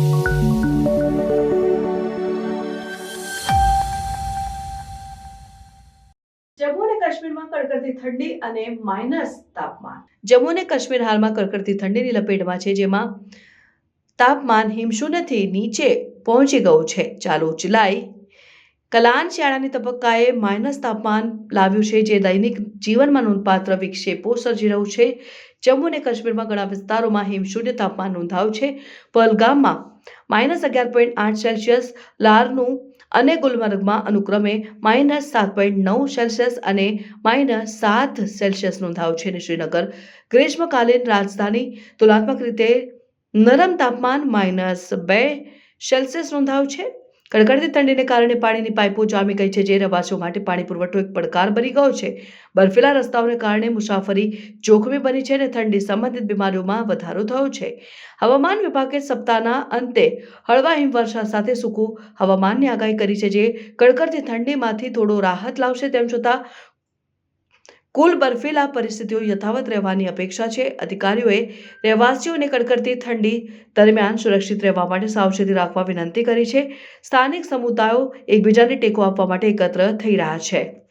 જમ્મુ અને કાશ્મીરમાં કડકડતી ઠંડી અને માઇનસ તાપમાન. જમ્મુ અને કાશ્મીર હાલમાં કડકડતી ઠંડીની લપેટમાં છે, જેમાં તાપમાન હિમશૂન્યથી નીચે પહોંચી ગયું છે. ચાલુ જુલાઈ કલાન શિયાળાની તબક્કાએ માઇનસ તાપમાન લાવ્યું છે, જે દૈનિક જીવનમાં નોંધપાત્ર વિક્ષેપો સર્જી રહ્યું છે. જમ્મુ અને કાશ્મીરમાં ઘણા વિસ્તારોમાં હિમશૂન્ય તાપમાન નોંધાયું છે. પહલગામમાં -11.8°C, લારનું અને ગુલમર્ગમાં અનુક્રમે -7.9°C અને -7°C નોંધાયું છે. શ્રીનગર, ગ્રીષ્મકાલીન રાજધાની, તુલનાત્મક રીતે નરમ તાપમાન -2°C નોંધાયું છે. કડકડતી ઠંડીને કારણે પાણીની પાઇપો જામી ગઈ છે, જે રહેવાસીઓ માટે પાણી પુરવઠો એક પડકાર બની ગયો છે. બર્ફીલા રસ્તાઓને કારણે મુસાફરી જોખમી બની છે અને ઠંડી સંબંધિત બીમારીઓમાં વધારો થયો છે. હવામાન વિભાગે સપ્તાહના અંતે હળવા હિમવર્ષા સાથે સૂકું હવામાનની આગાહી કરી છે, જે કડકડતી ઠંડીમાંથી થોડો રાહત લાવશે. તેમ છતાં કુલ બર્ફીલા પરિસ્થિતિઓ યથાવત રહેવાની અપેક્ષા છે. અધિકારીઓએ રહેવાસીઓને કડકડતી ઠંડી દરમિયાન સુરક્ષિત રહેવા માટે સાવચેતી રાખવા વિનંતી કરી છે. સ્થાનિક સમુદાયો એકબીજાને ટેકો આપવા માટે એકત્ર થઈ રહ્યા છે.